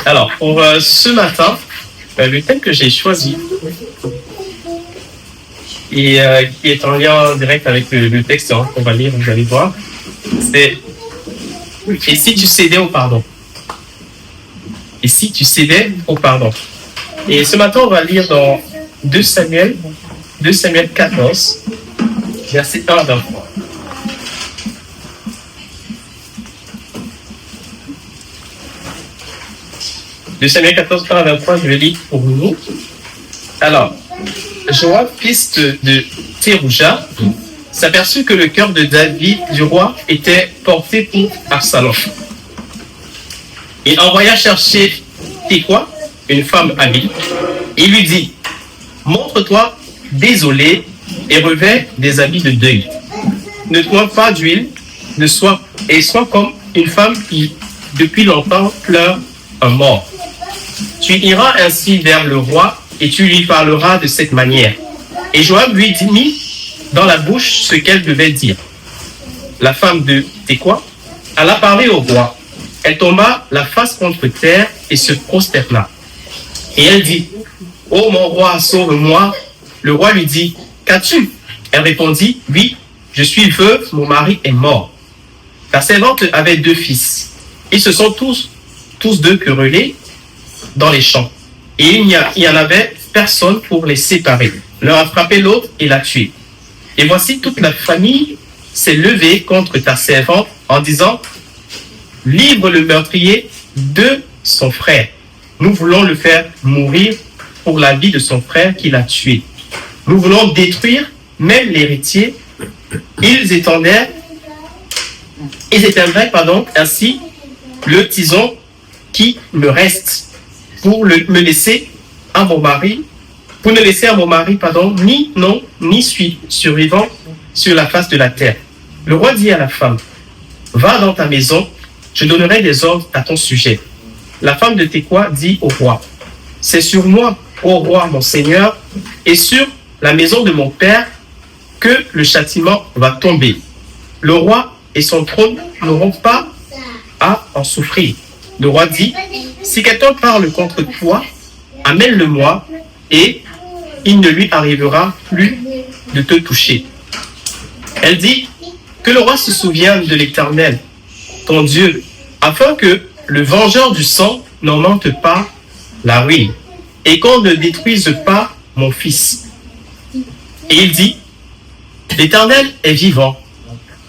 Alors, pour ce matin, le thème que j'ai choisi, et qui est en lien direct avec le texte qu'on va lire, vous allez voir, c'est « Et si tu cédais au pardon ?» Et si tu cédais au pardon. Et ce matin, on va lire dans 2 Samuel 14, verset 1 à 23. De Samuel 14, 1 à 23, je vais lire pour nous. Alors, Joab, fils de Thérouja, s'aperçut que le cœur de David, du roi, était porté pour Absalom. Il envoya chercher Tekoa, une femme habile, et lui dit, « Montre-toi désolé et revêt des habits de deuil. Ne bois pas d'huile, sois comme une femme qui, depuis longtemps, pleure un mort. Tu iras ainsi vers le roi et tu lui parleras de cette manière. » Et Joab lui mit dans la bouche ce qu'elle devait dire. La femme de Tekoa alla parler au roi. Elle tomba la face contre terre et se prosterna. Et elle dit, « Ô mon roi, sauve-moi. » Le roi lui dit, « Qu'as-tu » Elle répondit, « Oui, je suis veuve, mon mari est mort. » La servante avait 2 fils. Ils se sont tous 2 querellés dans les champs. Et il n'y en avait personne pour les séparer. L'un a frappé l'autre et l'a tué. Et voici toute la famille s'est levée contre ta servante en disant, « Livre le meurtrier de son frère. Nous voulons le faire mourir pour la vie de son frère qui l'a tué. Nous voulons détruire même l'héritier. » Ils éteindraient ainsi le tison qui me reste pour me laisser à mon mari, ni nom, ni survivant sur la face de la terre. Le roi dit à la femme, « Va dans ta maison, je donnerai des ordres à ton sujet. » La femme de Tekoa dit au roi, « C'est sur moi, ô roi, mon seigneur, et sur la maison de mon père que le châtiment va tomber. Le roi et son trône n'auront pas à en souffrir. » Le roi dit, « Si quelqu'un parle contre toi, amène-le-moi, et il ne lui arrivera plus de te toucher. » Elle dit, « Que le roi se souvienne de l'Éternel, ton Dieu, afin que le vengeur du sang n'augmente pas la ruine, et qu'on ne détruise pas mon fils. » Et il dit, « L'Éternel est vivant,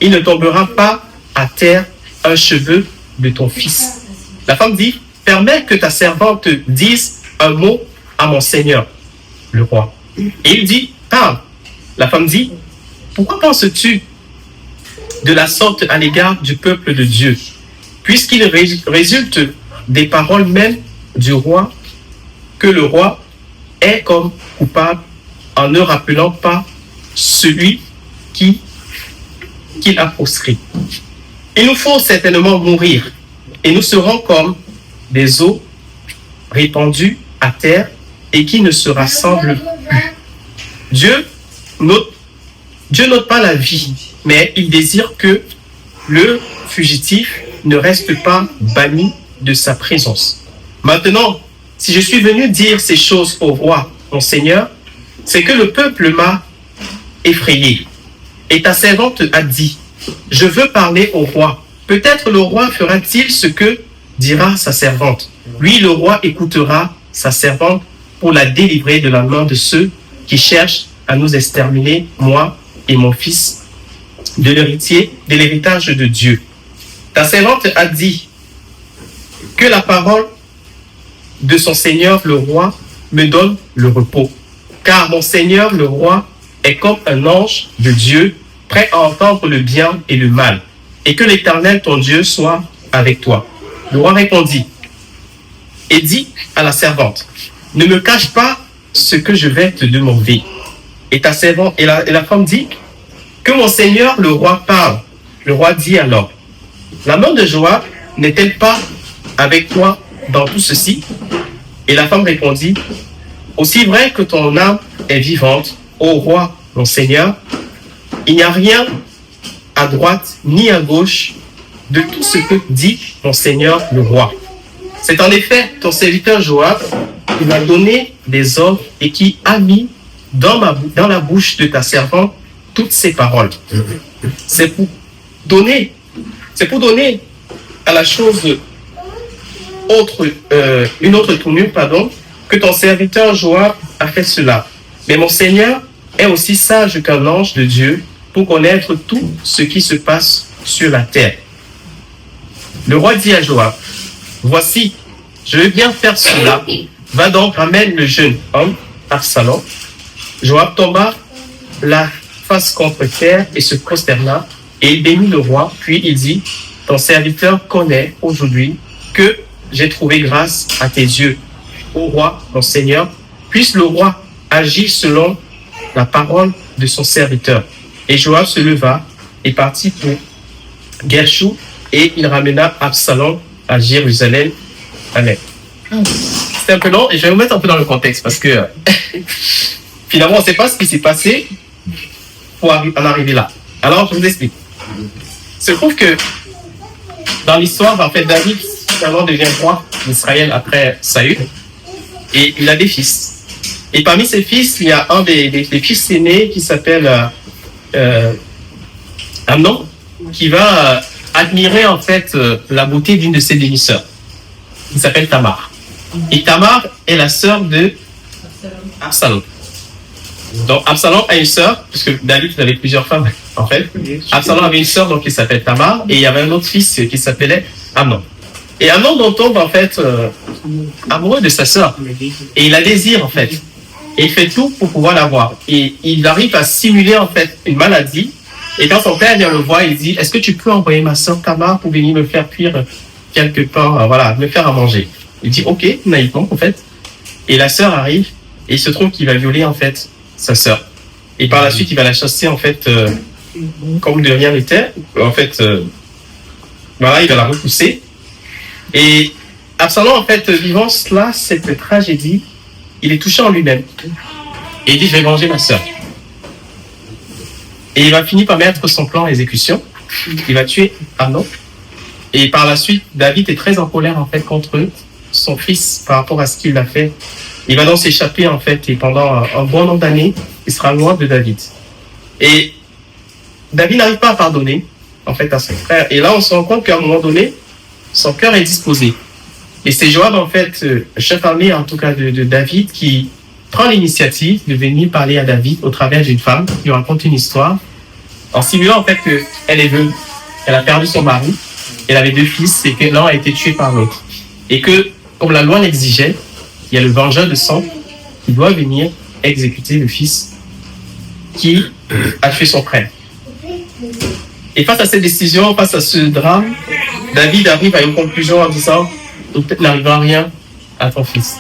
il ne tombera pas à terre un cheveu de ton fils. » La femme dit, « Permets que ta servante dise un mot à mon seigneur, le roi. » Et il dit, « Parle. » La femme dit, « Pourquoi penses-tu de la sorte à l'égard du peuple de Dieu, puisqu'il résulte des paroles même du roi que le roi est comme coupable en ne rappelant pas celui qu'il a proscrit. Il nous faut certainement mourir, et nous serons comme des eaux répandues à terre et qui ne se rassemblent plus. Dieu n'ôte pas la vie, mais il désire que le fugitif ne reste pas banni de sa présence. Maintenant, si je suis venu dire ces choses au roi, mon Seigneur, c'est que le peuple m'a effrayé. Et ta servante a dit, je veux parler au roi. Peut-être le roi fera-t-il ce que dira sa servante. Lui, le roi, écoutera sa servante pour la délivrer de la main de ceux qui cherchent à nous exterminer, moi et mon fils, de l'héritage de Dieu. Ta servante a dit que la parole de son Seigneur, le roi, me donne le repos. Car mon Seigneur, le roi, est comme un ange de Dieu, prêt à entendre le bien et le mal. Et que l'Éternel, ton Dieu, soit avec toi. Le roi répondit et dit à la servante, ne me cache pas ce que je vais te demander. Et ta servante, et la femme dit, que mon Seigneur, le roi, parle. Le roi dit alors, la main de Joab n'est-elle pas avec toi dans tout ceci? Et la femme répondit, aussi vrai que ton âme est vivante, ô roi, mon Seigneur, il n'y a rien à droite ni à gauche de tout ce que dit mon Seigneur le roi. C'est en effet ton serviteur Joab qui m'a donné des ordres et qui a mis dans la bouche de ta servante toutes ces paroles. C'est pour donner à la chose une autre tournure, que ton serviteur Joab a fait cela. Mais mon Seigneur est aussi sage qu'un ange de Dieu pour connaître tout ce qui se passe sur la terre. Le roi dit à Joab, voici, je veux bien faire cela. Va donc, ramène le jeune homme, Absalom. Joab tomba la face contre terre et se prosterna, et il bénit le roi, puis il dit, ton serviteur connaît aujourd'hui que j'ai trouvé grâce à tes yeux, ô roi, mon Seigneur. Puisse le roi agir selon la parole de son serviteur. Et Joab se leva et partit pour Guershou, et il ramena Absalom à Jérusalem. Amen. C'est un peu long, et je vais vous mettre un peu dans le contexte, parce que finalement, on ne sait pas ce qui s'est passé pour en arriver là. Alors, je vous explique. Il se trouve que dans l'histoire, en fait, David finalement devient roi d'Israël après Saül, et il a des fils. Et parmi ses fils, il y a un des fils aînés qui s'appelle Amnon, qui va admirer en fait la beauté d'une de ses demi-sœurs, qui s'appelle Tamar. Et Tamar est la sœur de Absalom. Donc Absalom a une sœur, puisque David avait plusieurs femmes en fait. Absalom avait une sœur donc qui s'appelle Tamar, et il y avait un autre fils qui s'appelait Amnon. Et Amnon tombe en fait amoureux de sa sœur, et il la désire en fait. Et il fait tout pour pouvoir l'avoir. Et il arrive à simuler en fait une maladie. Et quand son père vient le voir, il dit, est-ce que tu peux envoyer ma sœur Tamar pour venir me faire cuire quelque part, me faire à manger. Il dit, ok, naïvement en fait. Et la sœur arrive, et il se trouve qu'il va violer en fait sa sœur. Et par la suite, il va la chasser en fait comme de rien n'était. En fait, il va la repousser. Et Absalom en fait, vivant cela, cette tragédie, il est touché en lui-même. Et il dit, je vais venger ma sœur. Et il va finir par mettre son plan en exécution. Il va tuer Amnon. Et par la suite, David est très en colère en fait contre son fils par rapport à ce qu'il a fait. Il va donc s'échapper en fait, et pendant un bon nombre d'années, il sera loin de David. Et David n'arrive pas à pardonner en fait à son frère. Et là, on se rend compte qu'à un moment donné, son cœur est disposé. Et c'est Joab, en fait, chef armé, en tout cas, de David, qui prend l'initiative de venir parler à David au travers d'une femme qui lui raconte une histoire, en simulant, en fait, qu'elle est veuve. Elle a perdu son mari, elle avait 2 fils, et que l'un a été tué par l'autre. Et que, comme la loi l'exigeait, il y a le vengeur de sang qui doit venir exécuter le fils qui a tué son frère. Et face à cette décision, face à ce drame, David arrive à une conclusion en disant, peut-être n'arrivera rien à ton fils.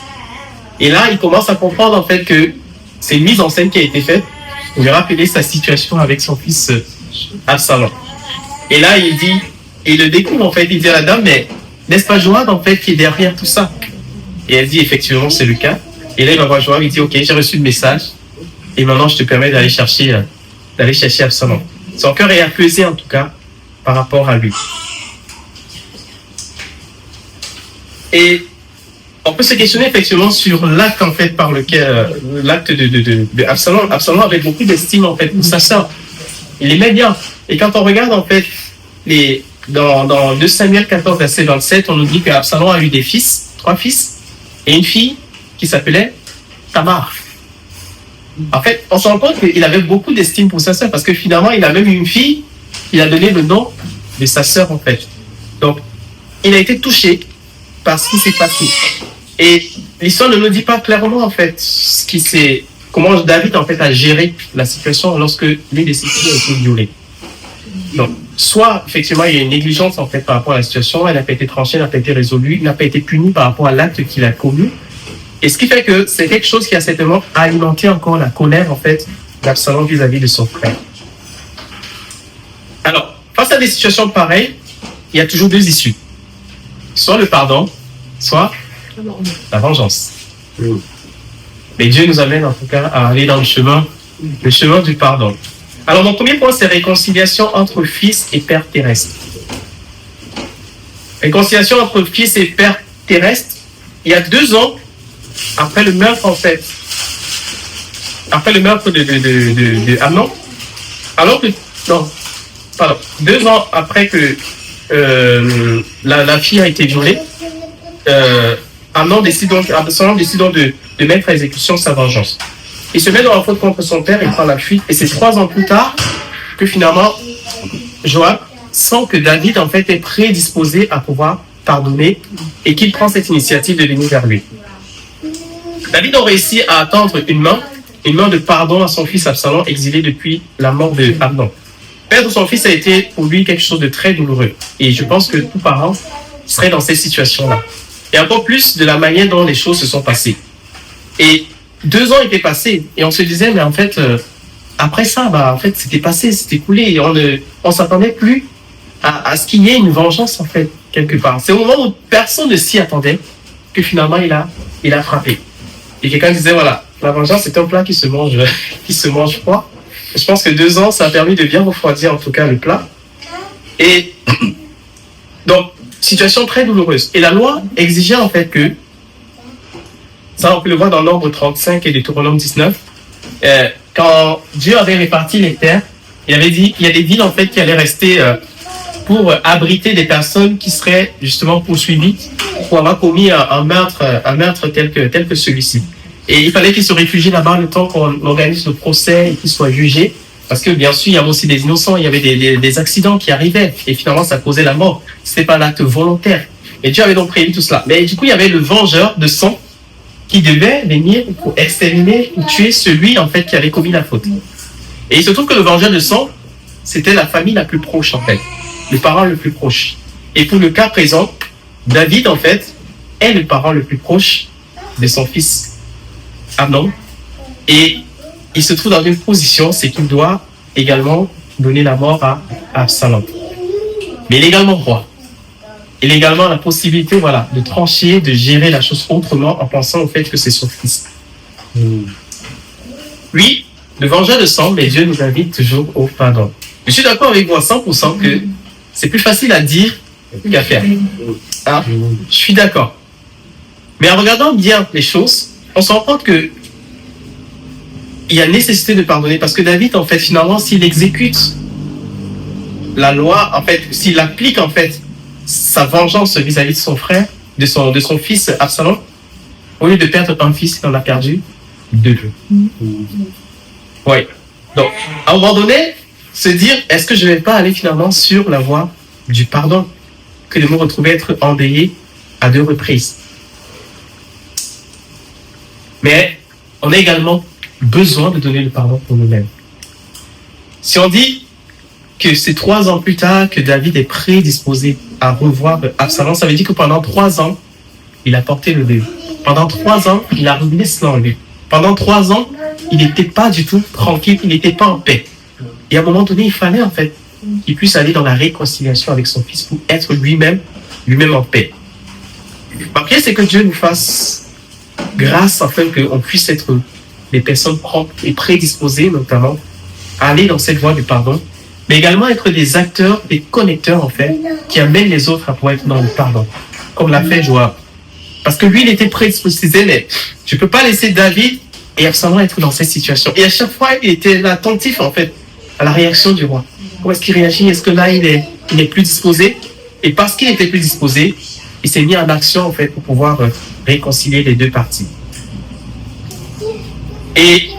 Et là, il commence à comprendre en fait que c'est une mise en scène qui a été faite pour lui rappeler sa situation avec son fils Absalom. Et là, il le découvre en fait, il dit à la dame, mais n'est-ce pas Joab en fait qui est derrière tout ça? Et elle dit effectivement c'est le cas. Et là, il va voir Joab, il dit, ok, j'ai reçu le message, et maintenant je te permets d'aller chercher Absalom. Son cœur est apaisé en tout cas par rapport à lui. Et on peut se questionner effectivement sur l'acte en fait par lequel l'acte de Absalom. Absalom avait beaucoup d'estime en fait pour sa sœur. Il aimait bien. Et quand on regarde en fait dans 2 Samuel 14 verset 27, on nous dit qu'Absalom a eu 3 fils et une fille qui s'appelait Tamar. En fait, on se rend compte qu'il avait beaucoup d'estime pour sa sœur parce que finalement il a même eu une fille. Il a donné le nom de sa sœur en fait. Donc il a été touché par ce qui s'est passé. Et l'histoire ne nous dit pas clairement en fait comment David en fait a géré la situation lorsque l'une de ses filles a été violée. Donc, soit effectivement il y a une négligence en fait par rapport à la situation, elle n'a pas été tranchée, elle n'a pas été résolue, il n'a pas été puni par rapport à l'acte qu'il a commis. Et ce qui fait que c'est quelque chose qui a certainement alimenté encore la colère en fait d'Absalom vis-à-vis de son frère. Alors, face à des situations pareilles, il y a toujours 2 issues. Soit le pardon, soit la vengeance. Mais Dieu nous amène en tout cas à aller dans le chemin du pardon. Alors mon premier point, c'est réconciliation entre fils et père terrestre. Réconciliation entre fils et père terrestre, il y a 2 ans après le meurtre, en fait, après le meurtre de Amnon, alors que, non, pardon, 2 ans après que la fille a été violée, Amnon décide donc de mettre à exécution sa vengeance. Il se met dans la faute contre son père, il prend la fuite, et c'est 3 ans plus tard que finalement, Joab sent que David, en fait, est prédisposé à pouvoir pardonner et qu'il prend cette initiative de venir vers lui. David a réussi à attendre une main de pardon à son fils Absalom, exilé depuis la mort de Amnon. Perdre son fils a été pour lui quelque chose de très douloureux. Et je pense que tout parent serait dans cette situation-là. Et encore plus de la manière dont les choses se sont passées. Et 2 ans étaient passés. Et on se disait, mais en fait, après ça, en fait, c'était passé, c'était coulé. Et on ne s'attendait plus à ce qu'il y ait une vengeance, en fait, quelque part. C'est au moment où personne ne s'y attendait que finalement, il a frappé. Et quelqu'un disait, voilà, la vengeance, c'est un plat qui se mange froid. Je pense que 2 ans, ça a permis de bien refroidir, en tout cas, le plat. Et donc, situation très douloureuse. Et la loi exigeait, en fait, que, ça, on peut le voir dans Nombre 35 et Deutéronome 19, quand Dieu avait réparti les terres, il avait dit qu'il y a des villes, en fait, qui allaient rester pour abriter des personnes qui seraient justement poursuivies pour avoir commis un meurtre tel que celui-ci. Et il fallait qu'ils se réfugient là-bas le temps qu'on organise le procès et qu'ils soient jugés. Parce que bien sûr, il y avait aussi des innocents, il y avait des accidents qui arrivaient. Et finalement, ça causait la mort. Ce n'était pas un acte volontaire. Et Dieu avait donc prévu tout cela. Mais du coup, il y avait le vengeur de sang qui devait venir pour exterminer ou tuer celui, en fait, qui avait commis la faute. Et il se trouve que le vengeur de sang, c'était la famille la plus proche, en fait. Le parent le plus proche. Et pour le cas présent, David, en fait, est le parent le plus proche de son fils Amnon. Et il se trouve dans une position, c'est qu'il doit également donner la mort à Absalom. Mais il est également roi. Il a également la possibilité, voilà, de trancher, de gérer la chose autrement en pensant au fait que c'est son fils. Lui, le vengeur de sang, mais Dieu nous invite toujours au pardon. Je suis d'accord avec vous à 100% que c'est plus facile à dire qu'à faire. Hein? Je suis d'accord. Mais en regardant bien les choses, on se rend compte que il y a nécessité de pardonner parce que David, en fait, finalement, s'il exécute la loi, en fait, s'il applique, en fait, sa vengeance vis-à-vis de son frère, de son fils Absalom, au lieu de perdre un fils, il en a perdu 2. Oui. Donc, à un moment donné, se dire, est-ce que je ne vais pas aller finalement sur la voie du pardon que de me retrouver être endeuillé à 2 reprises. Mais on a également besoin de donner le pardon pour nous-mêmes. Si on dit que c'est 3 ans plus tard que David est prédisposé à revoir Absalom, ça veut dire que pendant 3 ans, il a porté le deuil. Pendant 3 ans, il a ruminé cela en lui. Pendant 3 ans, il n'était pas du tout tranquille, il n'était pas en paix. Et à un moment donné, il fallait en fait qu'il puisse aller dans la réconciliation avec son fils pour être lui-même en paix. Ma prière, c'est que Dieu nous fasse grâce afin qu'on puisse être des personnes propres et prédisposées, notamment, à aller dans cette voie du pardon, mais également être des acteurs, des connecteurs, en fait, qui amènent les autres à pouvoir être dans le pardon, comme l'a fait Joab. Parce que lui, il était prédisposé, mais je ne peux pas laisser David et Absalom être dans cette situation. Et à chaque fois, il était attentif, en fait, à la réaction du roi. Comment est-ce qu'il réagit? Est-ce que là, il est plus disposé? Et parce qu'il était plus disposé, il s'est mis en action, en fait, pour pouvoir réconcilier les 2 parties. Et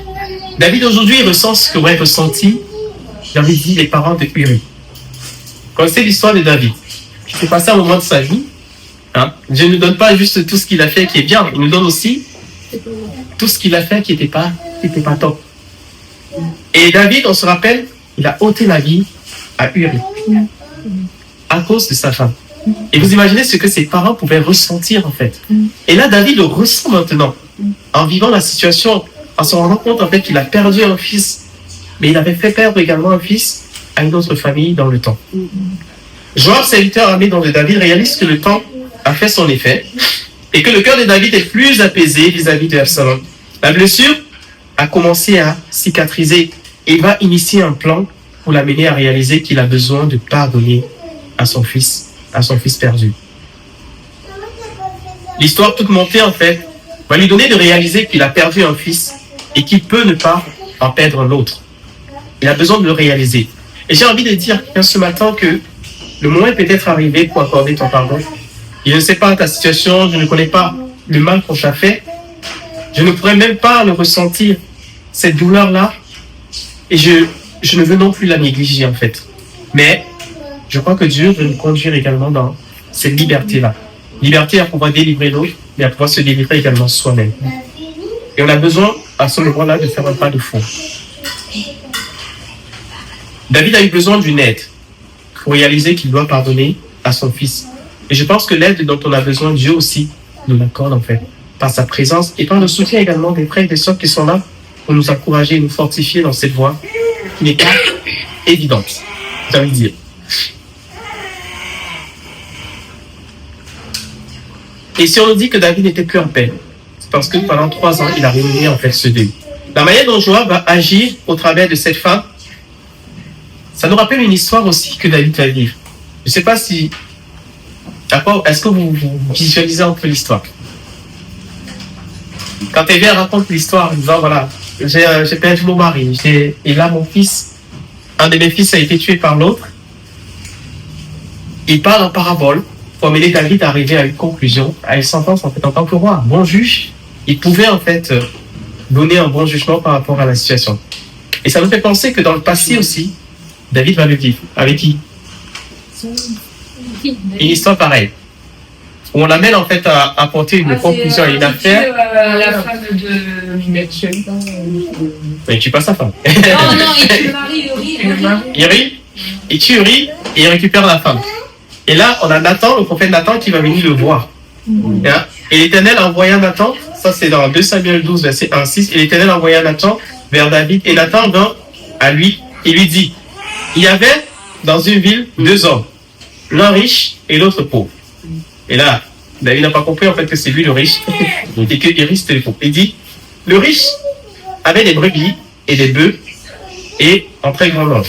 David, aujourd'hui, il ressent ce qu'aurait ressenti, j'avais dit, les parents de Uri. Connaissez l'histoire de David. Il s'est passé un moment de sa vie. Hein? Dieu ne nous donne pas juste tout ce qu'il a fait qui est bien. Il nous donne aussi tout ce qu'il a fait qui n'était pas top. Et David, on se rappelle, il a ôté la vie à Uri à cause de sa femme. Et vous imaginez ce que ses parents pouvaient ressentir en fait. Et là, David le ressent maintenant, en vivant la situation, en se rendant compte en fait qu'il a perdu un fils, mais il avait fait perdre également un fils à une autre famille dans le temps. Joab, serviteur armé dans le David, réalise que le temps a fait son effet et que le cœur de David est plus apaisé vis-à-vis de Absalom. La blessure a commencé à cicatriser et va initier un plan pour l'amener à réaliser qu'il a besoin de pardonner à son fils perdu. L'histoire toute montée, en fait, va lui donner de réaliser qu'il a perdu un fils et qu'il peut ne pas en perdre l'autre. Il a besoin de le réaliser. Et j'ai envie de dire ce matin que le moment est peut-être arrivé pour accorder ton pardon. Je ne sais pas ta situation, je ne connais pas le mal qu'on t'a fait. Je ne pourrais même pas le ressentir, cette douleur-là. Et je ne veux non plus la négliger, en fait. Mais je crois que Dieu veut nous conduire également dans cette liberté-là. Liberté à pouvoir délivrer l'autre, mais à pouvoir se délivrer également soi-même. Et on a besoin, à ce moment-là, de faire un pas de fond. David a eu besoin d'une aide pour réaliser qu'il doit pardonner à son fils. Et je pense que l'aide dont on a besoin, Dieu aussi nous l'accorde, en fait, par sa présence et par le soutien également des frères et des sœurs qui sont là pour nous encourager et nous fortifier dans cette voie qui n'est pas évidente, j'ai envie de dire. Et si on nous dit que David n'était plus en paix, c'est parce que pendant 3 ans, il a réuni en fait ce deuil. La manière dont Joab va agir au travers de cette femme, ça nous rappelle une histoire aussi que David va vivre. Je ne sais pas si... Est-ce que vous visualisez un peu l'histoire? Quand elle vient raconter l'histoire en disant, voilà, j'ai perdu mon mari, et là mon fils, un de mes fils a été tué par l'autre. Il parle en parabole pour amener David à arriver à une conclusion, à une sentence en fait en tant que roi, bon juge. Il pouvait en fait donner un bon jugement par rapport à la situation. Et ça nous fait penser que dans le passé aussi, David va le vivre. Avec qui? Une histoire pareille. Où on l'amène en fait à apporter une conclusion à une affaire. La femme de Mathieu. Il tue pas sa femme. Non, il tue le mari, il tue Uri et il récupère la femme. Et là, on a Nathan, le prophète Nathan, qui va venir le voir. Et l'Éternel envoya Nathan, ça c'est dans 2 Samuel 12, verset 1-6, et l'Éternel envoya Nathan vers David, et Nathan vint à lui et lui dit, il y avait dans une ville 2 hommes, l'un riche et l'autre pauvre. Et là, David n'a pas compris en fait que c'est lui le riche, et que Uri c'était le pauvre. Il dit, le riche avait des brebis et des bœufs, et en très grand nombre.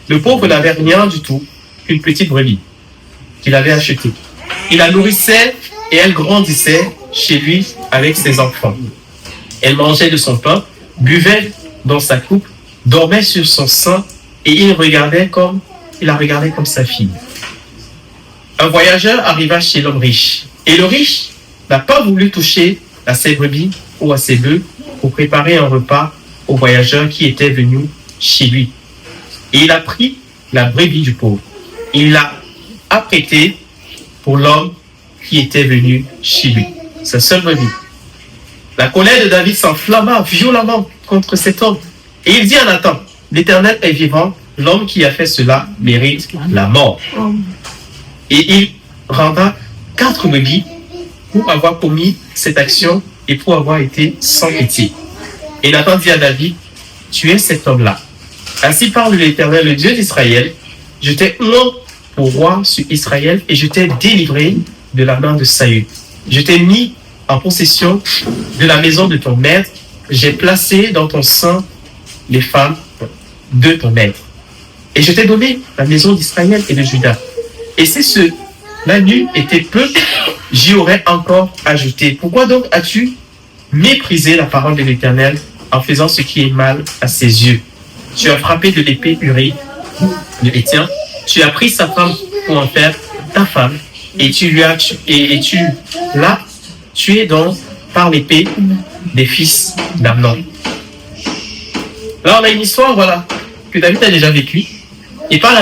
Le pauvre n'avait rien du tout, qu'une petite brebis qu'il avait achetée. Il la nourrissait et elle grandissait chez lui avec ses enfants. Elle mangeait de son pain, buvait dans sa coupe, dormait sur son sein et il la regardait comme sa fille. Un voyageur arriva chez l'homme riche et le riche n'a pas voulu toucher à ses brebis ou à ses bœufs pour préparer un repas au voyageur qui était venu chez lui. Et il a pris la brebis du pauvre. Il l'a apprêtée pour l'homme qui était venu chez lui. Sa seule brebis. La colère de David s'enflamma violemment contre cet homme. Et il dit à Nathan, l'Éternel est vivant, l'homme qui a fait cela mérite la mort. Et il rendra 4 brebis pour avoir commis cette action et pour avoir été sans pitié. Et Nathan dit à David, tu es cet homme-là. Ainsi parle l'Éternel, le Dieu d'Israël. Je t'ai oint pour roi sur Israël et je t'ai délivré de la main de Saül. Je t'ai mis en possession de la maison de ton maître. J'ai placé dans ton sein les femmes de ton maître. Et je t'ai donné la maison d'Israël et de Juda. Et si cela n'eût été peu, j'y aurais encore ajouté. Pourquoi donc as-tu méprisé la parole de l'Éternel en faisant ce qui est mal à ses yeux? Tu as frappé de l'épée Uri, le Héthien. Tu as pris sa femme pour en faire ta femme. Et tu l'as tué donc par l'épée des fils d'Amnon. Là, on a une histoire, voilà, que David a déjà vécue. Et par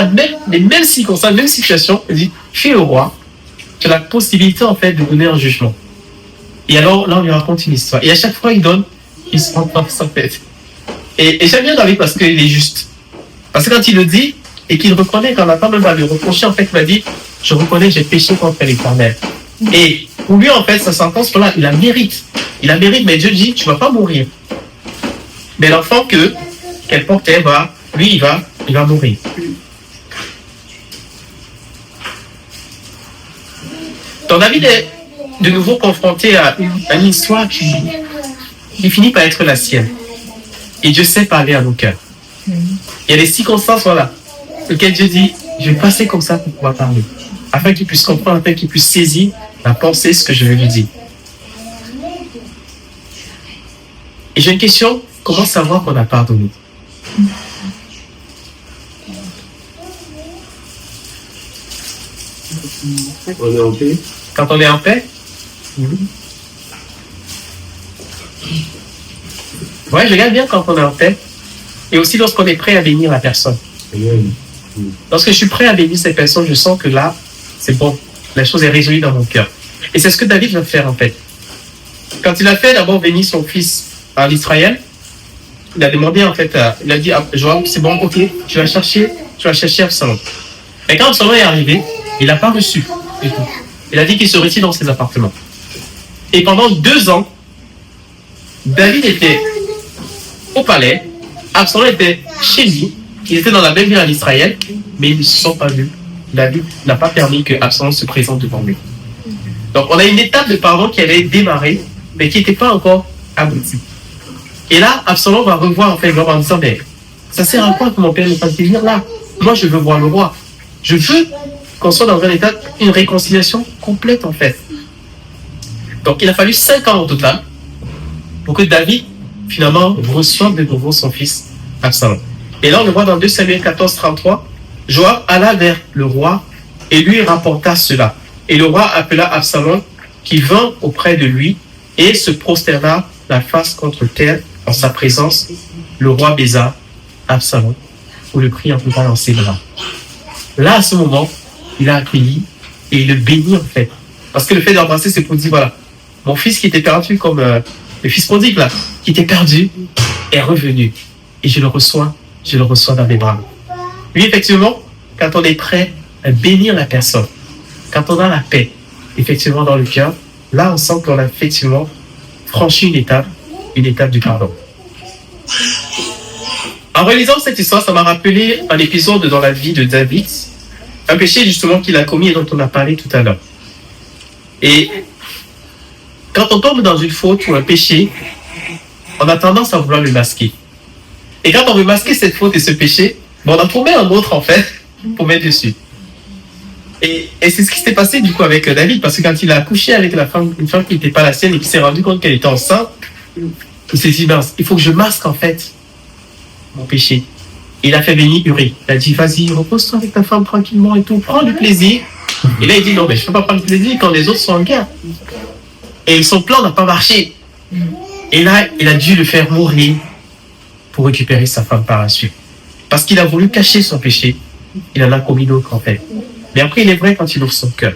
les mêmes circonstances, la même situation, il dit, tu es le roi, tu as la possibilité, en fait, de donner un jugement. Et alors, là, on lui raconte une histoire. Et à chaque fois, il se rend dans sa tête. Et j'aime bien David parce qu'il est juste. Parce que quand il le dit, et qu'il reconnaît, quand Nathan même va lui reprocher, en fait, il va dire, je reconnais, j'ai péché contre l'Éternel. Et pour lui, en fait, sa sentence, voilà, il la mérite. Il la mérite, mais Dieu dit, tu ne vas pas mourir. Mais l'enfant qu'elle portait, il va mourir. Donc David est de nouveau confronté à une histoire qui finit par être la sienne. Et Dieu sait parler à nos cœurs. Il y a des circonstances, voilà, auxquelles Dieu dit, je vais passer comme ça pour pouvoir parler. Afin qu'il puisse comprendre, afin qu'il puisse saisir la pensée, ce que je vais lui dire. j'ai une question, comment savoir qu'on a pardonné? On est en paix. Quand on est en paix? Ouais, je regarde bien quand on est en paix. Et aussi lorsqu'on est prêt à bénir la personne. Lorsque je suis prêt à bénir cette personne, je sens que là, c'est bon. La chose est résolue dans mon cœur. Et c'est ce que David va faire en fait. Quand il a fait d'abord bénir son fils en Israël, il a demandé en fait, il a dit à Joab, c'est bon, ok, tu vas chercher Absalom. Et quand Absalom est arrivé, il n'a pas reçu. Il a dit qu'il se retire dans ses appartements. Et pendant 2 ans, David était au palais, Absalom était chez lui, ils étaient dans la même ville en Israël, mais ils ne se sont pas vus. David n'a pas permis que Absalom se présente devant lui. Donc on a une étape de pardon qui avait démarré, mais qui n'était pas encore aboutie. Et là, Absalom va revoir en fait l'homme en disant, mais ça sert à quoi que mon père ne fasse venir là? Moi, je veux voir le roi. Je veux qu'on soit dans un état, une réconciliation complète en fait. Donc il a fallu 5 ans au total pour que David, finalement, reçoive de nouveau son fils Absalom. Et là, on le voit dans 2 Samuel 14, 33, Joab alla vers le roi et lui rapporta cela. Et le roi appela Absalom, qui vint auprès de lui et se prosterna la face contre terre en sa présence. Le roi baisa Absalom pour le prix en plupart dans ses bras. Là, à ce moment, il a accueilli et il le bénit en fait. Parce que le fait d'embrasser, c'est pour dire, voilà, mon fils qui était perdu comme le fils prodigue là, qui était perdu, est revenu. Et je le reçois dans mes bras. Oui, effectivement, quand on est prêt à bénir la personne, quand on a la paix, effectivement, dans le cœur, là, on sent qu'on a effectivement franchi une étape du pardon. En réalisant cette histoire, ça m'a rappelé un épisode dans la vie de David, un péché justement qu'il a commis et dont on a parlé tout à l'heure. Et quand on tombe dans une faute ou un péché, on a tendance à vouloir le masquer. Et quand on veut masquer cette faute et ce péché, on en trouve un autre en fait pour mettre dessus. Et c'est ce qui s'est passé du coup avec David, parce que quand il a couché avec une femme qui n'était pas la sienne et qui s'est rendu compte qu'elle était enceinte, il s'est dit, il faut que je masque en fait mon péché. Et il a fait venir Uri. Il a dit, vas-y, repose-toi avec ta femme tranquillement et tout, prends du plaisir. Et là il dit, non mais je ne peux pas prendre du plaisir quand les autres sont en guerre. Et son plan n'a pas marché. Et là, il a dû le faire mourir pour récupérer sa femme par la suite. Parce qu'il a voulu cacher son péché, il en a commis d'autres en fait. Mais après, il est vrai quand il ouvre son cœur.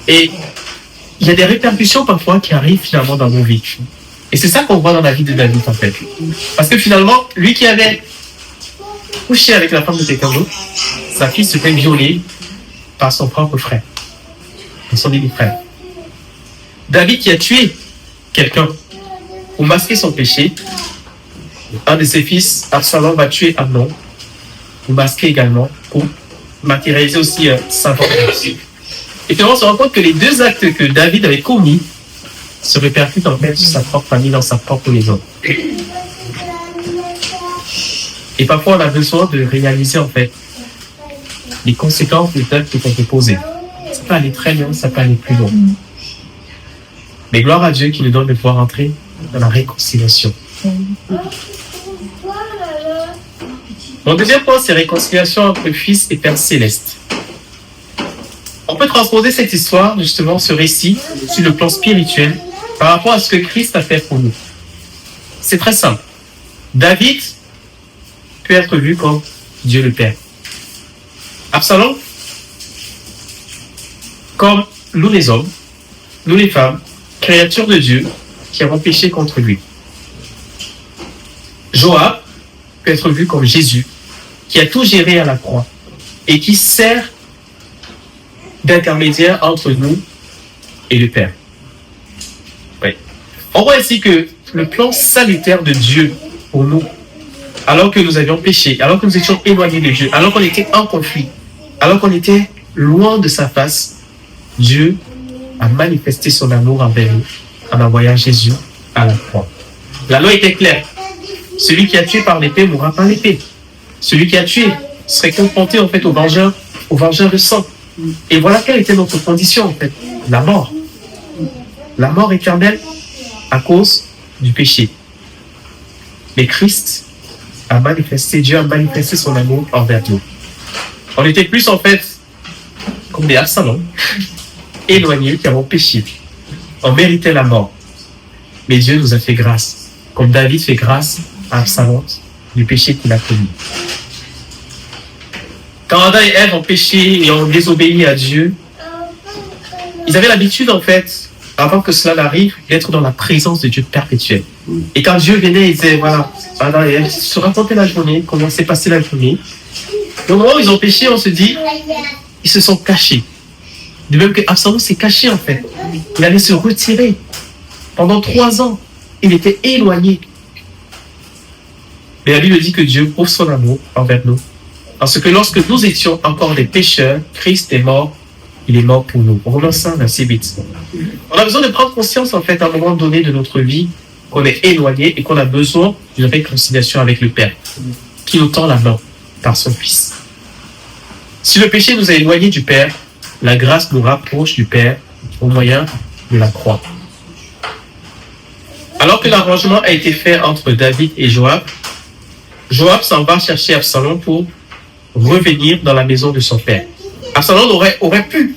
Et il y a des répercussions parfois qui arrivent finalement dans nos vies. Et c'est ça qu'on voit dans la vie de David en fait. Parce que finalement, lui qui avait couché avec la femme de quelqu'un d'autre, sa fille se fait violer par son propre frère, par son demi-frère. David qui a tué quelqu'un pour masquer son péché, un de ses fils, Absalom, va tuer Amnon pour masquer également, pour matérialiser aussi sa vengeance. Et puis on se rend compte que les 2 actes que David avait commis se répercutent en fait sur sa propre famille, dans sa propre maison. Et parfois on a besoin de réaliser en fait les conséquences des actes qui ont été posés. Ça peut aller très loin, ça peut aller plus loin. Mais gloire à Dieu qui nous donne de pouvoir entrer dans la réconciliation. Mon deuxième point, c'est réconciliation entre le Fils et Père Céleste. On peut transposer cette histoire, justement, ce récit, sur le plan spirituel, par rapport à ce que Christ a fait pour nous. C'est très simple. David peut être vu comme Dieu le Père. Absalom, comme nous les hommes, nous les femmes, créatures de Dieu, qui avons péché contre lui. Joab peut être vu comme Jésus, qui a tout géré à la croix et qui sert d'intermédiaire entre nous et le Père. Oui. On voit ici que le plan salutaire de Dieu pour nous, alors que nous avions péché, alors que nous étions éloignés de Dieu, alors qu'on était en conflit, alors qu'on était loin de sa face, Dieu a manifesté son amour envers nous en envoyant Jésus à la croix. La loi était claire. Celui qui a tué par l'épée mourra par l'épée. Celui qui a tué serait confronté en fait au vengeur de sang. Et voilà quelle était notre condition en fait, la mort. La mort éternelle à cause du péché. Mais Christ a manifesté, Dieu a manifesté son amour envers nous. On était plus en fait comme des Absalom, éloignés, qui avons péché. On méritait la mort. Mais Dieu nous a fait grâce. Comme David fait grâce à Absalom du péché qu'il a commis. Quand Adam et Ève ont péché et ont désobéi à Dieu, ils avaient l'habitude en fait, avant que cela n'arrive, d'être dans la présence de Dieu perpétuel. Et quand Dieu venait, il disait, voilà, Adam et Ève se racontaient la journée, comment s'est passée la journée. Et au moment où ils ont péché, on se dit, ils se sont cachés. De même que Absalom s'est caché en fait. Il allait se retirer. Pendant 3 ans, il était éloigné. Mais la Bible dit que Dieu prouve son amour envers nous. Parce que lorsque nous étions encore des pécheurs, Christ est mort, il est mort pour nous. Romains 5, verset 8. On a besoin de prendre conscience en fait à un moment donné de notre vie qu'on est éloigné et qu'on a besoin d'une réconciliation avec le Père, qui nous tend la main par son Fils. Si le péché nous a éloignés du Père, la grâce nous rapproche du Père au moyen de la croix. Alors que l'arrangement a été fait entre David et Joab, Joab s'en va chercher Absalom pour revenir dans la maison de son père. Absalom aurait pu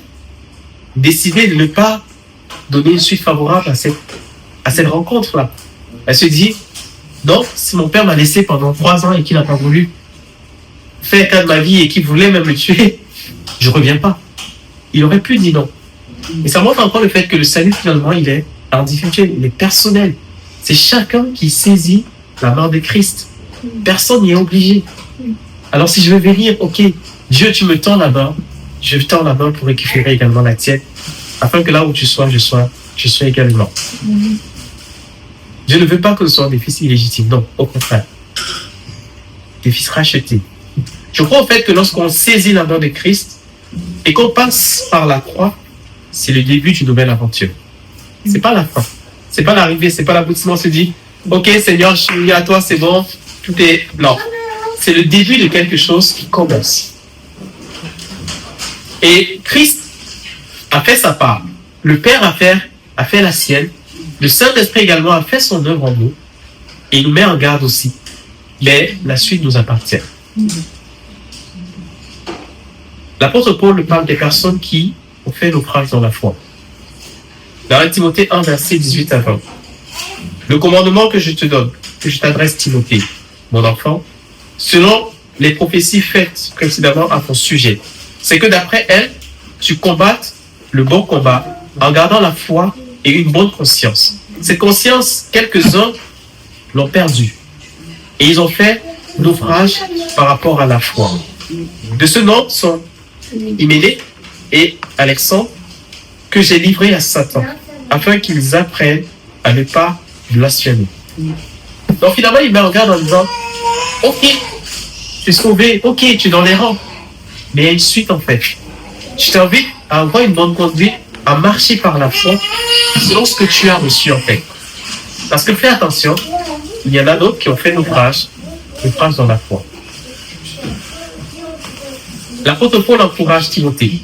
décider de ne pas donner une suite favorable à cette rencontre-là. Elle se dit, non, si mon père m'a laissé pendant 3 ans et qu'il n'a pas voulu faire cas de ma vie et qu'il voulait même me tuer, je ne reviens pas. Il aurait pu dire non. Et ça montre encore le fait que le salut, finalement, il est individuel, il est personnel. C'est chacun qui saisit la main de Christ. Personne n'y est obligé. Alors si je veux venir, ok, Dieu, tu me tends la main, je tends la main pour récupérer également la tienne, afin que là où tu sois, je sois également. Dieu ne veut pas que nous soyons des fils illégitimes, non, au contraire. Des fils rachetés. Je crois au fait que lorsqu'on saisit la main de Christ et qu'on passe par la croix, c'est le début d'une nouvelle aventure. C'est pas la fin. C'est pas l'arrivée, c'est pas l'aboutissement. On se dit, ok Seigneur, je suis lié à toi, c'est bon, tout est blanc. C'est le début de quelque chose qui commence. Et Christ a fait sa part. Le Père a fait la sienne. Le Saint-Esprit également a fait son œuvre en nous. Et il nous met en garde aussi. Mais la suite nous appartient. L'apôtre Paul parle des personnes qui ont fait naufrage dans la foi. Dans 1 Timothée 1, verset 18 à 20. Le commandement que je te donne, que je t'adresse Timothée, mon enfant, selon les prophéties faites précédemment à ton sujet, c'est que d'après elles, tu combattes le bon combat en gardant la foi et une bonne conscience. Cette conscience, quelques-uns l'ont perdue et ils ont fait naufrage par rapport à la foi. De ce nom sont Hyménée et Alexandre que j'ai livrés à Satan afin qu'ils apprennent à ne pas blasphémer. Donc finalement, il met en garde en disant, ok, tu es sauvé, ok, tu es dans les rangs, mais il y a une suite en fait. Je t'invite à avoir une bonne conduite, à marcher par la foi selon ce que tu as reçu en fait. Parce que fais attention, il y en a d'autres qui ont fait naufrage dans la foi. L'apôtre Paul encourage Timothée.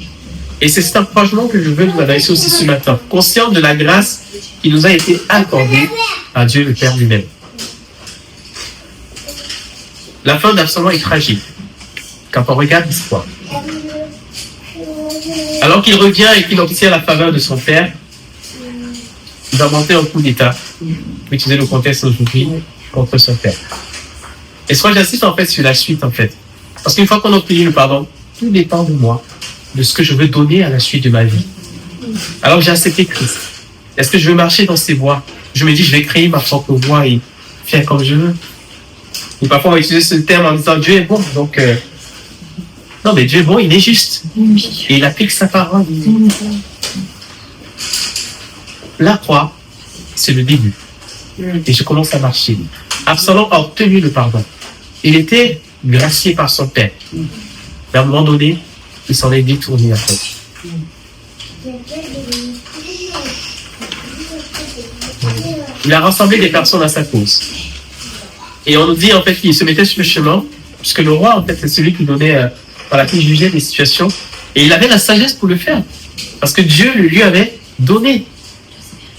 Et c'est cet encouragement que je veux vous adresser aussi ce matin, conscient de la grâce qui nous a été accordée à Dieu le Père lui-même. La fin d'Absalom est tragique quand on regarde l'histoire. Alors qu'il revient et qu'il obtient la faveur de son père, il va monter un coup d'État, pour utiliser le contexte aujourd'hui, contre son père. Et soit j'insiste en fait sur la suite en fait. Parce qu'une fois qu'on a obtenu le pardon, tout dépend de moi, de ce que je veux donner à la suite de ma vie. Alors j'ai accepté Christ. Est-ce que je veux marcher dans ses voies? Je me dis, je vais créer ma propre voie et faire comme je veux. Et parfois on va utiliser ce terme en disant Dieu est bon. Donc, non mais Dieu est bon, il est juste. Et il applique sa parole. La croix, c'est le début. Et je commence à marcher. Absalom a obtenu le pardon. Il était gracié par son père. Mais à un moment donné, il s'en est détourné après. Il a rassemblé des personnes à sa cause. Et on nous dit en fait qu'il se mettait sur le chemin, puisque le roi en fait c'est celui qui donnait, qui jugeait les situations. Et il avait la sagesse pour le faire. Parce que Dieu lui avait donné.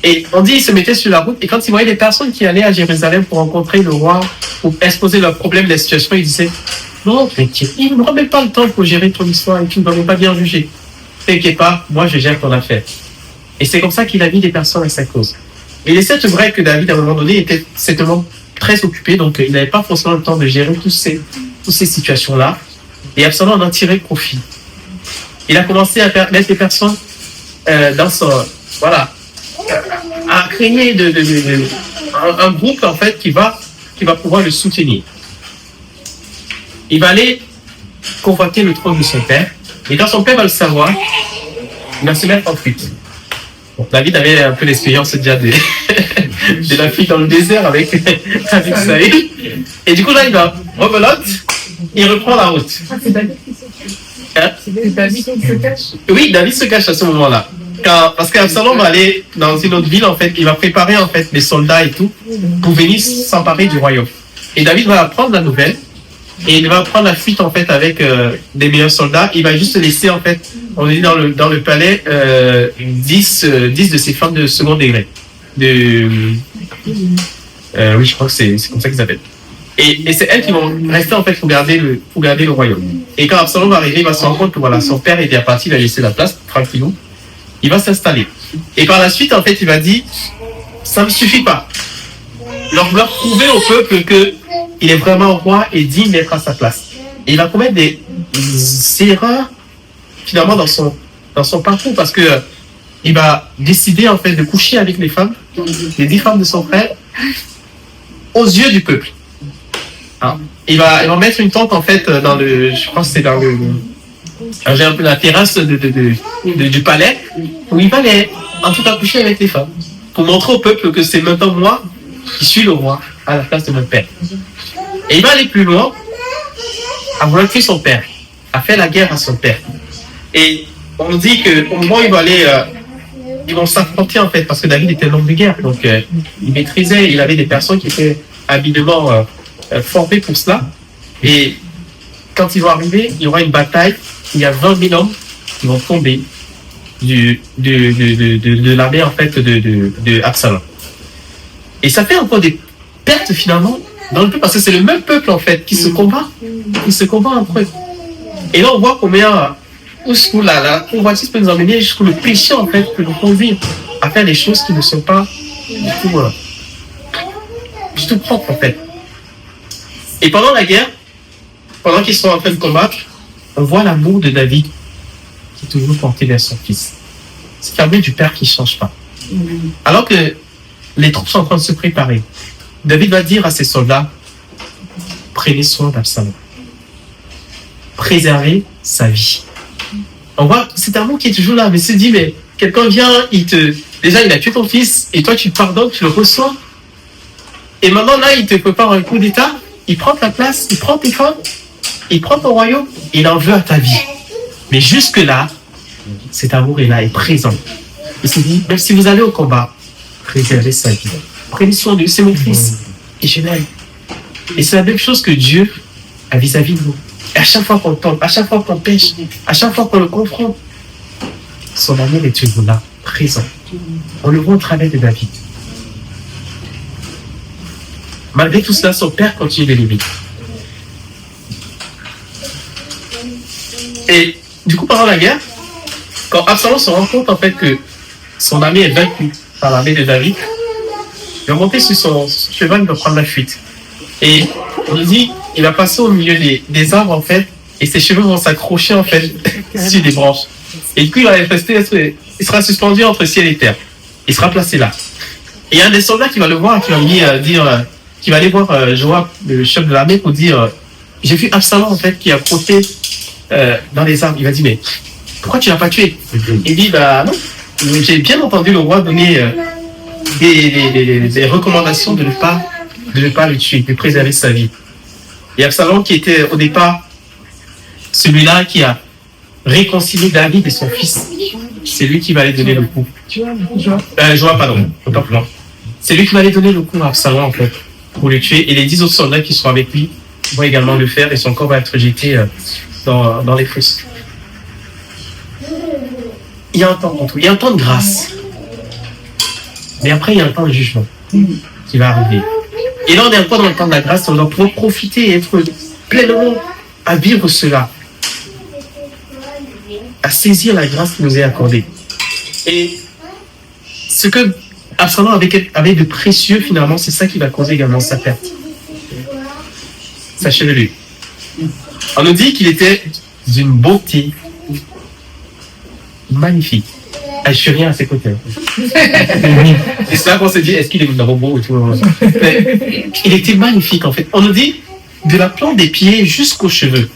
Et on dit, il se mettait sur la route, et quand il voyait des personnes qui allaient à Jérusalem pour rencontrer le roi, pour exposer leurs problèmes, les situations, il disait, non, t'inquiète, il ne me remet pas le temps pour gérer ton histoire et tu ne vas pas bien juger. T'inquiète pas, moi je gère ton affaire. Et c'est comme ça qu'il a mis des personnes à sa cause. Et il est certes vrai que David, à un moment donné, était certainement très occupé, donc il n'avait pas forcément le temps de gérer toutes ces situations-là. Et Absalom en a tiré profit. Il a commencé à mettre des personnes dans son... Voilà. À créer un groupe, en fait, qui va pouvoir le soutenir. Il va aller convoiter le trône de son père. Et quand son père va le savoir, il va se mettre en fuite. Bon, David avait un peu l'expérience déjà de la fuite dans le désert avec Saïd. Et du coup, là, il va rebelote, il reprend la route. C'est David qui se cache. C'est David qui se cache. Oui, David se cache à ce moment-là. Parce qu'Absalom va aller dans une autre ville, en fait, il va préparer en fait les soldats et tout pour venir s'emparer du royaume. Et David va apprendre la nouvelle et il va prendre la fuite en fait avec des meilleurs soldats. Il va juste laisser en fait, on dit dans le palais 10 de ses femmes de second degré. Oui, je crois que c'est comme ça qu'ils appellent. Et c'est elles qui vont rester en fait pour garder le royaume. Et quand Absalom va arriver, il va se rendre compte que voilà, son père est bien parti, il a laissé la place tranquillou. Il va s'installer. Et par la suite, en fait, il va dire, ça ne me suffit pas. Leur prouver au peuple qu'il est vraiment roi et digne d'être à sa place. Et il va commettre des erreurs, finalement, dans son parcours, parce que il va décider, en fait, de coucher avec les femmes, les 10 femmes de son frère, aux yeux du peuple. Hein? Il va mettre une tente, en fait, je pense que c'est dans j'ai un peu la terrasse du palais, où il va aller, en tout cas, coucher avec les femmes, pour montrer au peuple que c'est maintenant moi qui suis le roi à la place de mon père. Et il va aller plus loin, à vouloir tuer son père, à faire la guerre à son père. Et on nous dit qu'au moment où il va aller, ils vont s'affronter en fait, parce que David était un homme de guerre, donc il maîtrisait, il avait des personnes qui étaient habilement formées pour cela. Et quand ils vont arriver, il y aura une bataille. Il y a 20 000 hommes qui vont tomber de l'armée en fait de Absalom. Et ça fait encore des pertes finalement dans le peuple, parce que c'est le même peuple en fait qui se combat entre eux. Et là on voit combien où la convoitise peut nous emmener jusqu'au le péché en fait peut nous conduire à faire des choses qui ne sont pas du tout propres en fait. Et pendant la guerre, pendant qu'ils sont en train de combattre, on voit l'amour de David qui est toujours porté vers son fils. C'est l'amour du père qui ne change pas. Alors que les troupes sont en train de se préparer, David va dire à ses soldats, prenez soin d'Absalom. Préservez sa vie. On voit cet amour qui est toujours là, mais se dit, mais quelqu'un vient, déjà il a tué ton fils, et toi tu le pardonnes, tu le reçois. Et maintenant là, il te prépare un coup d'état, il prend ta place, il prend tes femmes, il prend ton royaume, il en veut à ta vie. Mais jusque-là, cet amour est là, est présent. Il se dit, même si vous allez au combat, préservez sa vie. Prenez soin de lui, c'est mon fils, et je l'aime. Et c'est la même chose que Dieu a vis-à-vis de nous. Et à chaque fois qu'on tombe, à chaque fois qu'on pêche, à chaque fois qu'on le confronte, son amour est toujours là, présent. On le voit au travers de David. Malgré tout cela, son père continue de l'aimer. Et du coup, pendant la guerre, quand Absalom se rend compte en fait que son ami est vaincu par l'armée de David, il va monter sur son cheval, il va prendre la fuite. Et on nous dit, il va passer au milieu des arbres en fait, et ses cheveux vont s'accrocher en fait sur des branches. Et du coup, il sera suspendu entre ciel et terre. Il sera placé là. Et il y a un des soldats qui va le voir, qui va aller voir Joab, le chef de l'armée, pour dire, j'ai vu Absalom en fait qui a frotté dans les arbres. Il va dire, mais pourquoi tu l'as pas tué? Il dit, bah non, j'ai bien entendu le roi donner des recommandations de ne pas le tuer, de préserver sa vie. Et Absalom, qui était au départ celui-là qui a réconcilié David et son fils, c'est lui qui va aller donner le coup. Joab, pardon, autant pour moi. C'est lui qui va aller donner le coup à Absalom en fait, pour le tuer. Et les 10 autres soldats qui seront avec lui vont également le faire, et son corps va être jeté dans les fosses. Il y a un temps pour tout. Il y a un temps de grâce. Mais après, il y a un temps de jugement qui va arriver. Et là, on est encore dans le temps de la grâce, on doit pouvoir profiter et être pleinement à vivre cela, à saisir la grâce qui nous est accordée. Et ce que Absalom avait de précieux, finalement, c'est ça qui va causer également sa perte. Sa chevelure. On nous dit qu'il était d'une beauté magnifique. Je suis rien à ses côtés. C'est là qu'on se dit, est-ce qu'il est beau et tout. Mais il était magnifique en fait. On nous dit de la plante des pieds jusqu'aux cheveux.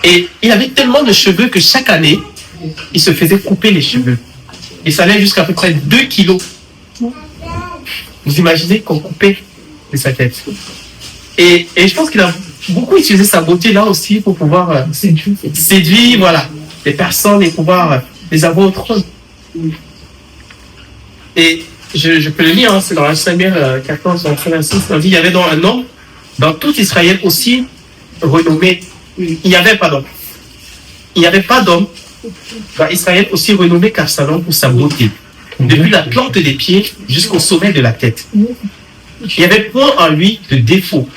Et il avait tellement de cheveux que chaque année, il se faisait couper les cheveux. Et ça allait jusqu'à peu près 2 kilos. Vous imaginez qu'on coupait de sa tête. Et je pense qu'il a beaucoup utilisé sa beauté là aussi pour pouvoir séduire voilà, les personnes et pouvoir les avoir au trône. Et je peux le lire, hein, c'est dans 1 Samuel 14, 26, on dit il y avait donc un homme dans tout Israël aussi renommé. Il n'y avait pas d'homme dans Israël aussi renommé qu'Absalom pour sa beauté, depuis la plante des pieds jusqu'au sommet de la tête. Il n'y avait point en lui de défaut.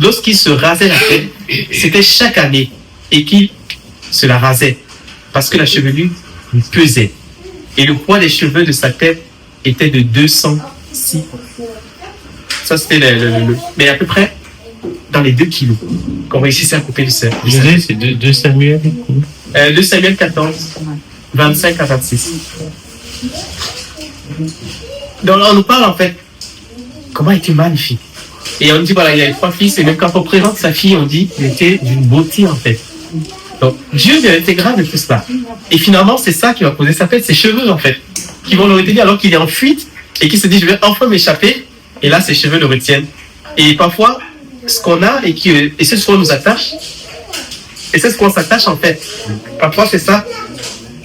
Lorsqu'il se rasait la tête, c'était chaque année et qu'il se la rasait parce que la chevelure pesait. Et le poids des cheveux de sa tête était de 206. Ça, c'était mais à peu près dans les 2 kilos qu'on réussissait à couper le cerf. C'est 2 Samuel. 2 Samuel 14, 25 à 26. Donc là, on nous parle en fait comment il était magnifique. Et on dit, voilà, il y avait 3 fils, et même quand on présente sa fille, on dit qu'il était d'une beauté en fait. Donc, Dieu lui a été grave de tout cela. Et finalement, c'est ça qui va poser sa tête, ses cheveux en fait, qui vont le retenir alors qu'il est en fuite et qu'il se dit, je vais enfin m'échapper. Et là, ses cheveux le retiennent. Et parfois, ce qu'on a et c'est ce qu'on nous attache, et c'est ce qu'on s'attache en fait. Parfois, c'est ça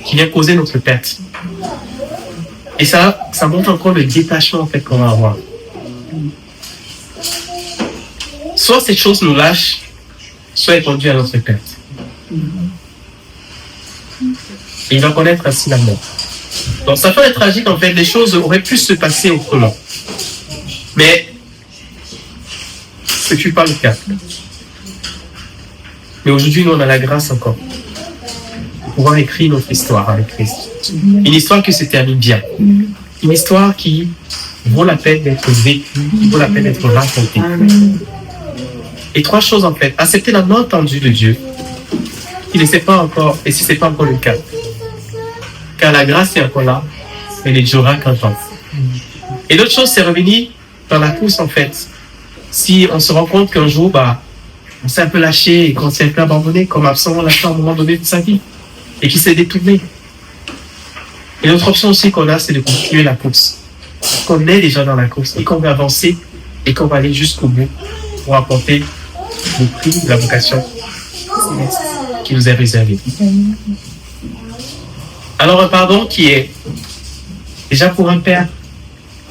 qui vient causer notre perte. Et ça montre encore le détachement en fait qu'on va avoir. Soit cette chose nous lâche, soit elle conduit à notre perte. Et il va connaître ainsi la mort. Donc ça peut être tragique en fait, les choses auraient pu se passer autrement. Mais ce fut pas le cas. Mais aujourd'hui, nous on a la grâce encore de pouvoir écrire notre histoire avec Christ. Une histoire qui se termine bien. Une histoire qui vaut la peine d'être vécue, qui vaut la peine d'être racontée. Et 3 choses en fait. Accepter la main tendue de Dieu. Il ne sait pas encore, et si ce n'est pas encore le cas. Car la grâce est encore là, mais elle ne durera qu'un temps. Et l'autre chose, c'est revenir dans la course en fait. Si on se rend compte qu'un jour, on s'est un peu lâché et qu'on s'est un peu abandonné, comme Absalom l'a fait à un moment donné de sa vie, et qu'il s'est détourné. Et l'autre option aussi qu'on a, c'est de continuer la course. Qu'on est déjà dans la course et qu'on va avancer et qu'on va aller jusqu'au bout pour apporter le prix de la vocation qui nous est réservée. Alors un pardon qui est déjà pour un père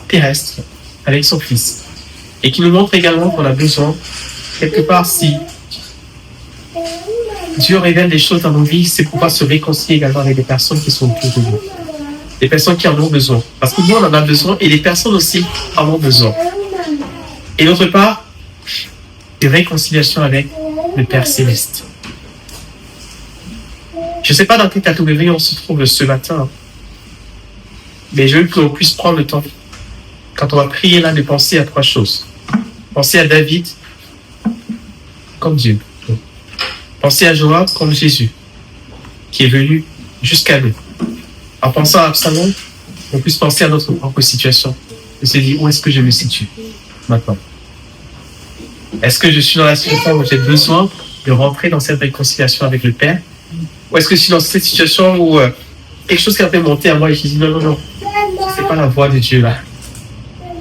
terrestre avec son fils et qui nous montre également qu'on a besoin, quelque part, si Dieu révèle des choses dans nos vies, c'est pour pouvoir se réconcilier également avec des personnes qui sont autour de nous. Des personnes qui en ont besoin. Parce que nous, on en a besoin et les personnes aussi en ont besoin. Et d'autre part, de réconciliation avec le Père Céleste. Je ne sais pas dans quelle catégorie on se trouve ce matin, mais je veux qu'on puisse prendre le temps, quand on va prier là, de penser à 3 choses. Penser à David comme Dieu. Penser à Joab comme Jésus, qui est venu jusqu'à nous. En pensant à Absalom, on puisse penser à notre propre situation et se dire où est-ce que je me situe maintenant. Est-ce que je suis dans la situation où j'ai besoin de rentrer dans cette réconciliation avec le Père? Ou est-ce que je suis dans cette situation où quelque chose qui a fait monter à moi et je dis non, c'est pas la voix de Dieu là.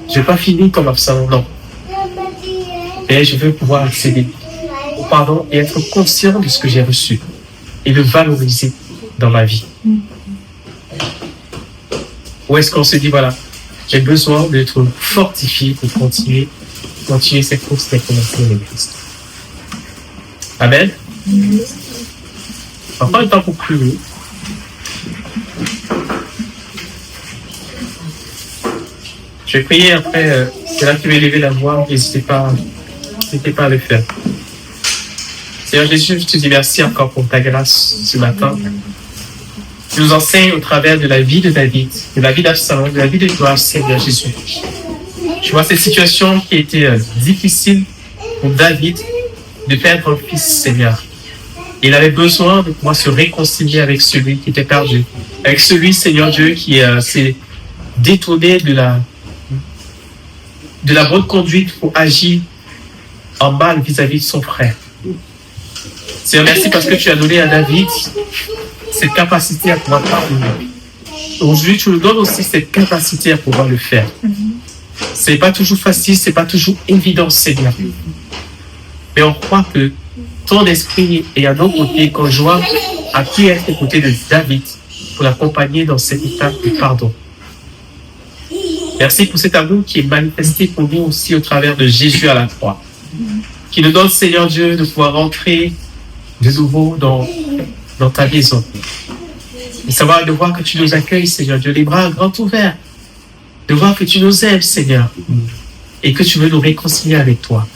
Je ne vais pas finir comme Absalom, non. Mais je veux pouvoir accéder au pardon et être conscient de ce que j'ai reçu et le valoriser dans ma vie. Ou est-ce qu'on se dit voilà, j'ai besoin d'être fortifié pour continuer cette course qui a commencé avec Christ. Amen. On va prendre le temps pour prier. Je vais prier après, c'est là que tu vas lever la voix, n'hésitez pas à le faire. Seigneur Jésus, je te dis merci encore pour ta grâce ce matin. Tu nous enseignes au travers de la vie de David, de la vie d'Absalom, de la vie de toi, Seigneur Jésus. Tu vois cette situation qui était difficile pour David de perdre un fils, Seigneur. Il avait besoin de pouvoir se réconcilier avec celui qui était perdu, avec celui, Seigneur Dieu, qui s'est détourné de la bonne conduite pour agir en mal vis-à-vis de son frère. Seigneur, merci parce que tu as donné à David cette capacité à pouvoir pardonner. Aujourd'hui, tu nous donnes aussi cette capacité à pouvoir le faire. C'est pas toujours facile, c'est pas toujours évident, Seigneur. Mais on croit que ton esprit est à nos côtés, qu'on joie à pu être aux côtés de David pour l'accompagner dans cette étape de pardon. Merci pour cet amour qui est manifesté pour nous aussi au travers de Jésus à la croix, qui nous donne, Seigneur Dieu, de pouvoir rentrer de nouveau dans ta maison. Et savoir de voir que tu nous accueilles, Seigneur Dieu, les bras grands ouverts, de voir que tu nous aimes, Seigneur, et que tu veux nous réconcilier avec toi.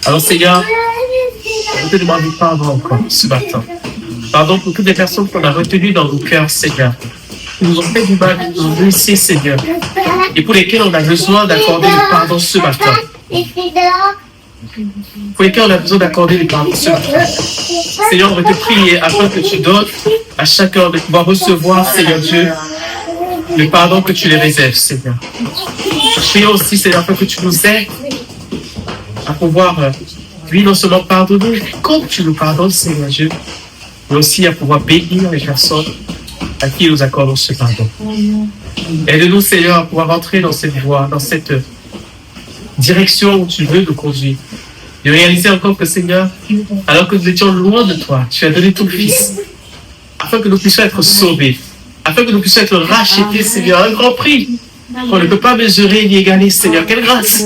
Alors, Seigneur, je te demande pardon encore ce matin. Pardon pour toutes les personnes qu'on a retenues dans nos cœurs, Seigneur, qui nous ont fait du mal, qui nous ont blessés, Seigneur, et pour lesquels on a besoin d'accorder le pardon ce matin. Pour lesquels on a besoin d'accorder le pardon ce matin. Seigneur, on veut te prier afin que tu donnes à chacun de pouvoir recevoir, Seigneur Dieu, le pardon que tu les réserves, Seigneur. Prions aussi, Seigneur, afin que tu nous aides à pouvoir, lui, non seulement pardonner, comme tu nous pardonnes, Seigneur Dieu, mais aussi à pouvoir bénir les personnes à qui nous accordons ce pardon. Aide-nous, Seigneur, à pouvoir entrer dans cette voie, dans cette direction où tu veux nous conduire. De réaliser encore que, Seigneur, alors que nous étions loin de toi, tu as donné ton Fils, afin que nous puissions être sauvés, afin que nous puissions être rachetés, Seigneur, un grand prix qu'on ne peut pas mesurer ni égaler, Seigneur. Quelle grâce!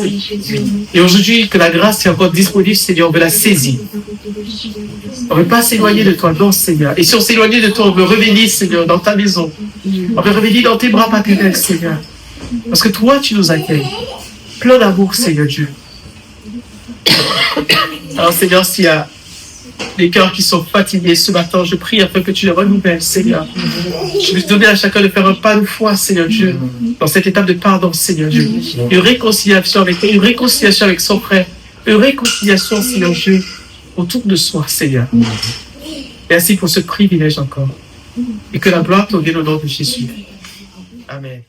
Et aujourd'hui, que la grâce est encore disponible, Seigneur, on veut la saisir. On ne veut pas s'éloigner de toi, non, Seigneur. Et si on s'éloigne de toi, on veut revenir, Seigneur, dans ta maison. On veut revenir dans tes bras paternels, Seigneur. Parce que toi, tu nous accueilles. Plein d'amour, Seigneur Dieu. Alors, Seigneur, s'il y a des cœurs qui sont fatigués ce matin, je prie afin que tu les renouvelles, Seigneur. Je vais te donner à chacun de faire un pas de foi, Seigneur Dieu, dans cette étape de pardon, Seigneur Dieu. Une réconciliation avec son frère. Une réconciliation, Seigneur Dieu, autour de soi, Seigneur. Merci pour ce privilège encore. Et que la gloire te vienne au nom de Jésus. Amen.